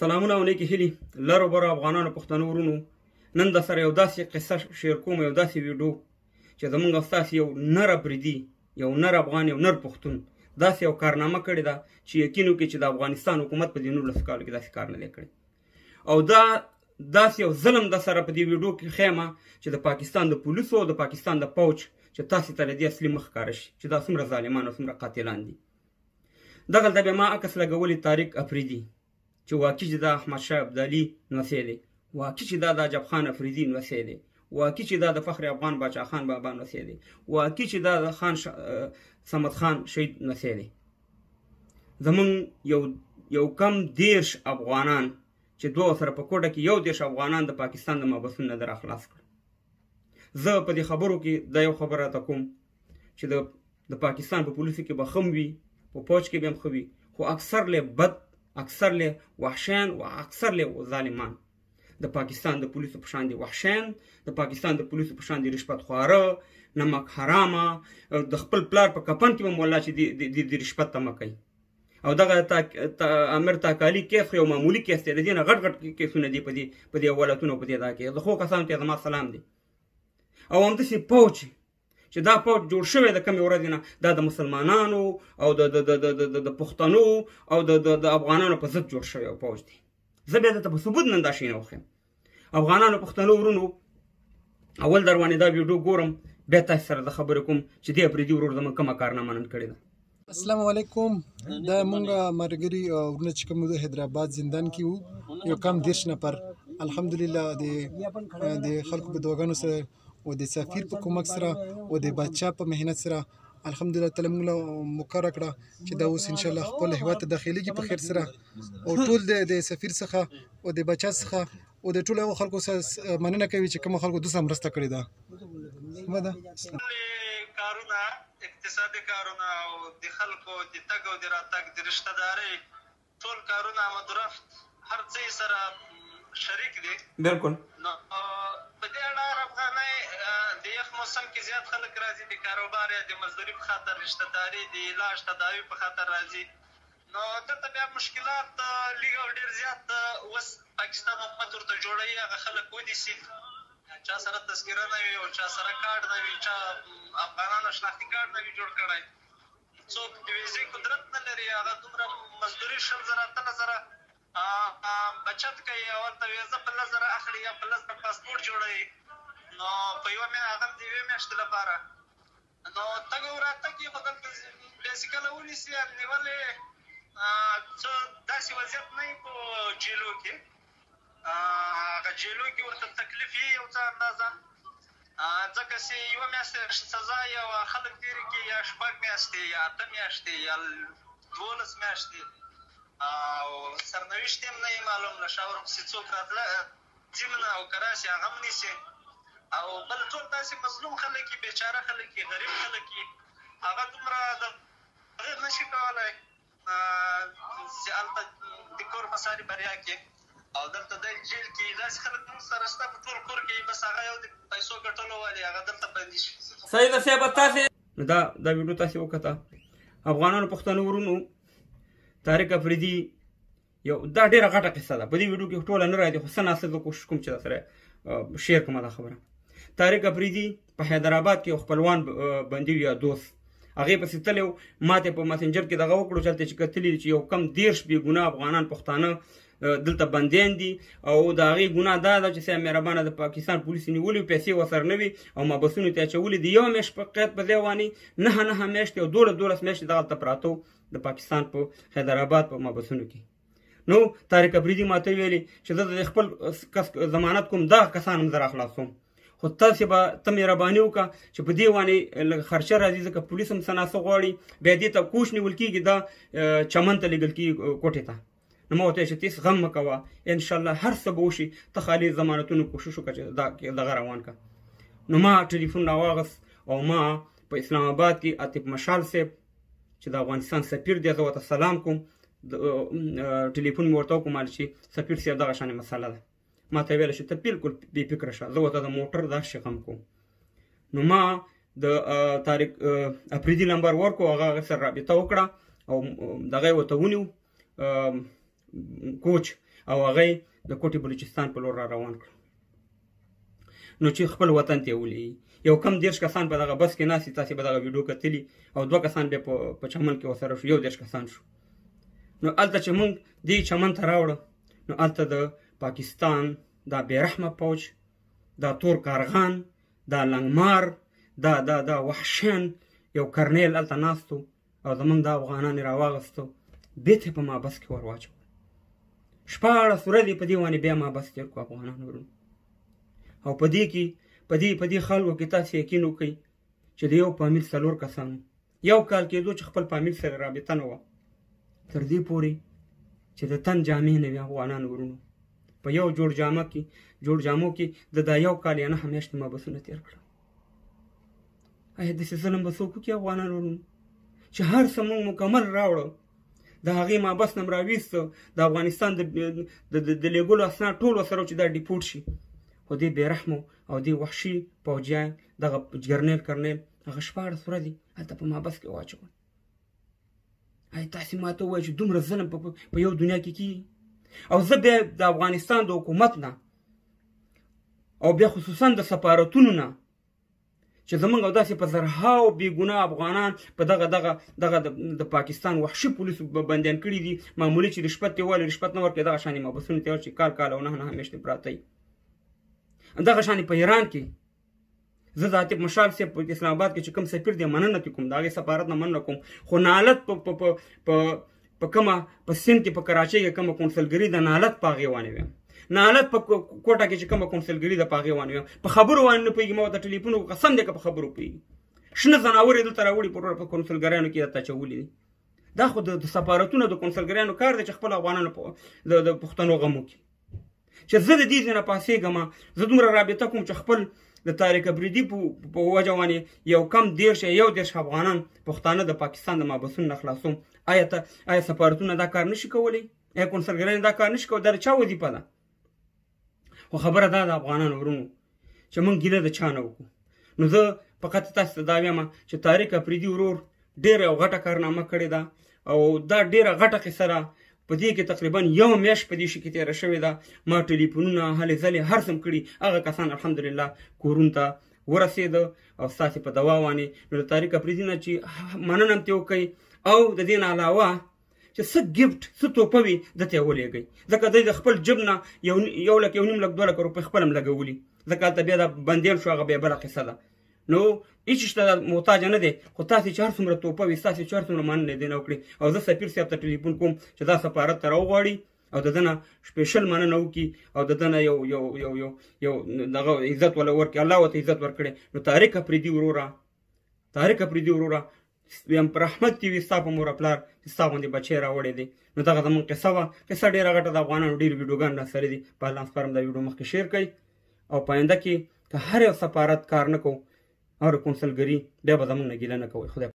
سلامونه او نیکې هیلې لرو برو افغانانو پښتنو ورونو، نن د سره یو داسې قصه شیر کوم، یو داسې ویډیو چې زمونږ او ستاسې یو نر افریدي، یو نر افغان، یو نر پښتون داسې یو کارنامه کړې ده چې یقین وکړي چې د افغانستان حکومت په دې 19 کالو کې داسې کار نه دی کړی. او دا داسې یو ظلم د سره په دې ویډیو کې ښیمه چې د پاکستان د پولیسو او د پاکستان د پوج چې تاسې ته د دې اصلي مخ ښکاره شي چې دا څومره ظالمان او څومره قاتلان دي. دغلته بیا ما عکس لګولی طارق افریدي چې واقعي چې دا احمدشاه ابدالي نوسی دی، واقعي چې دا د عجب خان افریدي نوسی دی، واقعي چې دا د فخر افغان باچا خان بابا نوسی دی، واقعي چې دا د خان صمد خان شهید نوسی دی. زمونږ یو کم 10 افغانان چې دوه سره په کوټه کې 10 افغانان د پاکستان د محبسونو نه راخلاص کړل. زه په دې خبرو کې دا یو خبره راته کوم چې د پاکستان په پولیسو کې به خم وي، په پوج کې به هم ښه وي، خو اکثر له بد، اکثر له وحشیان و اکثر له ظالمان د پاکستان د پولیسو په شان دي. وحشیان د پاکستان د پولیسو په شان دي، رشوت خواره، نمک حرامه، د خپل پلار په کفن کې به مولا چې د رشوت تمه کوي. او دغه امیر تاکالي کیس یو معمولي کیس دی، د دې نه غټ غټ کیسونه دي په دې ولایتونو په دې دا کې. د خو کسانو ته زما سلام دی. او همداسې پوج چې دا پوج جوړ شوی د کمې ورځې نه، دا د مسلمانانو او د پښتنو او د افغانانو په ضد جوړ شوی پوج دی. زه بیا درته په ثبوت نن دا شی نه وښیم. افغانانو پښتنو ورونو، اول در باندې دا ویډیو ګورم، بیا تاسو سره د خبرې کوم چې دې افریدي ورور زموږ کومه کارنامه نن کړې ده. السلام علیکم. دا مونږ مرګري ورونه چې کوم د حیدرآباد زندان کې وو، یو کم 10 نفر الحمدلله د خلکو په دعاګانو سره او د سفیر په کومک سره او د بادشاه په مهنت سره الحمدلله تعالی موږ مقرره کړه چې دا اوس ان شاء الله خپل هیواد ته داخليږي په خیر سره. او ټول د سفیر څخه او د بادشاه څخه او د ټولو خلکو سره مننه کوي چې کوم خلکو دوسه مرسته کړې ده. کارونه، اقتصادي کارونه او د خلکو د تګ او د راتګ د رشته دارۍ ټول کارونه مدرفت هر څه سره شریک دي. بالکل. نو په دې اړه افغانۍ د یخ موسم کې زیات خلک راځي، د کاروبار یا د مزدوري په خاطر، رشته داري، د علاج تداوي په خاطر راځي. نو دلته بیا مشکلات لږ او ډېر زیات اوس پاکستان حکومت ورته جوړوي، هغه خلک ونیسي. چا سره تذکره نه وي او چا سره کارډ نه وي، چا افغانانو شناختي کارډ نه وي جوړ کړی، څوک د ویزې قدرت نه لري، هغه دومره مزدوري 10,000 بچت کوي او ورته ویزه په 10,000 اخلي یا په 10,000 پاسپورټ جوړوي. نو په یوه هغه د یوې میاشتې لپاره نو تګ او راتګ یې خو دلته بیسیکله ونیسي. نیولې څه داسې وضعیت نه وي په جیلو کې، هغه جیلو کې ورته تکلیف یې یو څه اندازه، ځکه چې یوه میاشتې سزا یا خلک تېرې کړي یا 6 میاشتې یا 8 میاشتې یا 12 میاشتې، او سرنوشت هم نه یې معلوم، له شا ورپسې څوک راتله ځي او که راشي هغه هم نیسي. او بل ټول داسې مظلوم خلک یي، بیچاره خلک یي، غریب خلک یي، هغه دومره هغه نشي کولی چې هلته د کور مصاري بریا کړي. او دلته د جیل کې داسې خلک موږ سره شته په ټول کور کې، بس هغه یو د پیسو ګټلو والي هغه دلته بندي شي. صحیح ده صاحب. تاسې دا ویډیو تاسې وکته. افغانانو پښتنو ورونو، طارق افریدي یو دا ډېره غټه قصه ده، په دې ویډیو کې ټوله نه راځي، خو څه ناڅه زه کوشش کوم چې دا سره شیر کومه دا خبره. طارق افریدي په حیدرآباد کې یو خپلوان بندي یا دوست هغې پسې تللی و، ما ته په مسنجر کې دغه وکړو چې هلته چې کتلي چې یو کم 10 بې ګناه افغانان پښتانه دلته بندیان دي. او د هغې ګناه دا ده چې صاحب مهربانه د پاکستان پولیسو نیولي وي، پیسې ورسره نه وي او محبسونو ته یې اچولي دي. یوه میاشت په قید په ځای باندې 9 میاشتې او 12 میاشتې دغلته پراته وو د پاکستان په حیدرآباد په محبسونو کې. نو طارق افریدي ما ته ویلي چې زه د خپل کس ضمانت کوم، دغه کسان هم زه راخلاصوم، خو تاسې به ته مهرباني وکړه چې په دې باندې لږ خرچه راځي، ځکه پولیس هم څه ناڅه غواړي، بیا دې ته کوش نیول کېږي، دا چمن ته لیږل کېږي کوټې ته. نو ما ورته ویل چې ته هېڅ غم مه کوه، انشاءالله هر څه به وشي، ته خالي ضمانتونو کوشش وکړه چې دغه روان کړه. نو ما ټلیفون راواغست او ما په اسلام آباد کې عاطف مشال صاحب چې د افغانستان سفیر دی، زه ورته سلام کوم، ټلیفون مې ورته وکړم چې سفیر صاحب دغه شانې مسله ده. ما ته ویل چې ته بالکل بې فکره شه، زه ورته د موټر دا شغم کوم. نو ما د طارق افریدي نمبر ورکړو، هغه سره رابطه وکړه او دغه یې ورته ونیو کوچ او هغه د کوټې بلوچستان په لور را روان کړ. نو چې خپل وطن ته ولي یو کم 10 کسان په دغه بس کې ناسي، تاسې به دغه ویډیو کتلی، او 2 کسان بیا په چمن کې ورسره شو، 11 کسان شو. نو هلته چې موږ دې چمن ته راوړه، نو هلته د پاکستان دا بېرحمه پوج، دا تور کارغان، دا لنګمار، دا وحشیان یو کرنیل هلته ناستو، او زموږ دا افغانان یې راواغستو، بیرته په مابس کې ور واچول. 14 ورځې په دې باندې بیا مابس تېر کړو افغانان ورونو. او په دې کې په دې خلکو کې تاسې یقین وکړئ چې د یو فامیل 4 کسانو یو کال کېدو چې خپل فامیل سره رابطه نه وه، تر دې پورې چې د تن جامې نه وي افغانان ورونو. په یو جوړ جامو کې د دا یو کال یا 9 میاشتې مابسونه تېر کړل. آیا داسې ظلم به څوک وکړي افغانان ورونو چې هر څه موږ مکمل راوړه، د هغې مابس نه م راویسته، د افغانستان د لیږلو اسناد ټول ورسره چې دا ډیپورټ شي، خو دې بېرحمو او دې وحشي پوجیان دغه کرنیل هغه 14 ورځې هلته په مابس کې واچول. آیا تاسې ماته ووایئ چې دومره ظلم په یو دنیا کې کېږي؟ او زه بیا د افغانستان د حکومت نه او بیا خصوصا د سفارتونو نه چې زمونږ او داسې په زرهاو بېګناه افغانان په دغه د پاکستان وحشي پولیسو بندیان کړي دي، معمولي چې رشوت یې والی رشوت نه ورکوي، دغه شانې مابسونه تېر چې کال او 9 میاشتې پراته وي. دغه شانې په ایران کې زه د عاطف مشال صاحب په اسلام آباد کې چې کوم سفیر دی مننه ترې کوم، د هغې سفارت نه مننه کوم، خو نالت په کومه په سند کې په کراچۍ کې کومه کونسلګري ده، نالت په هغې باندې ویم، نالت په کوټه کې چې کومه کونسلګري ده په هغې باندې ویم. په خبرو باندې نه پوهېږي، ما ورته ټلیفون وکړو، قسم دی که په خبرو پوهېږي. شنه ځناور یې دلته راوړي په کونسلګریانو کې درته اچولي دي. دا خو د سفارتونو د کونسلګریانو کار دی چې خپل افغانانو د پښتنو غم وکړي. چې زه د دې ځای نه پاڅېږم، زه دومره رابطه کوم چې خپل د طارق افریدي په وجه باندې یو کم 11 افغانان پښتانه د پاکستان د مابسونو نه خلاصوم. آیا سفارتونه دا کار نشي کولی؟ آیا کونسلګریان دا کار نشي کولی؟ دا د چا وظیفه ده؟ خو خبره دا د افغانانو ورونو چې موږ ګیله د چا نه وکړو. نو زه فقط تاسو ته دا وایم چې طارق افریدي ورور ډېره یو غټه کارنامه کړې ده، او دا ډېره غټه قصه ده. په دې کې تقریبا 1 میاشت په دې شي کې تېره شوې ده. ما ټلیفونونه هلې ځلې هر څه کړي، هغه کسان الحمدلله کورونو ته ورسېده او ستاسې په دوا باندې. نو د طارق افریدي نه چې مننه م ترې وکئ، او د دې نه علاوه چې څه ګفټ څه توپه وي درته یې ولېږئ، ځکه دی د خپل جب نه 1 لک 1.5 لک 2 لک روپۍ خپله م لګولي، ځکه هلته بیا دا بندیل شو، هغه بیا بله قصه ده. نو هېڅ شته محتاج نه دی، خو تاسې چې هر څومره توپه وي، ستاسې چې هر څومره مننه یې دې نه وکړي. او زه سفیر صاحب ته ټلیفون کوم چې دا سفارت ته راوغواړي او د ده نه سپېشل مننه وکړي، او د ده نه یو دغه عزت وله ورکړي، الله ورته عزت ورکړی. نو طارق افریدي وروره یم په رحمت کې وي ستا په مور پلار چې ستا غوندې بچی راوړی دی. نو دغه زموږ قصه وه، قصه ډېره غټه د افغانانو ډېر ویډیوګان راسره دي، په الله سپارم دا ویډیو مخکې شیر کړئ. او په آینده کې که هر یو سفارت کار نه کوو او کونسلګري، بیا به زموږ نه ګیله نه کوئ. خدای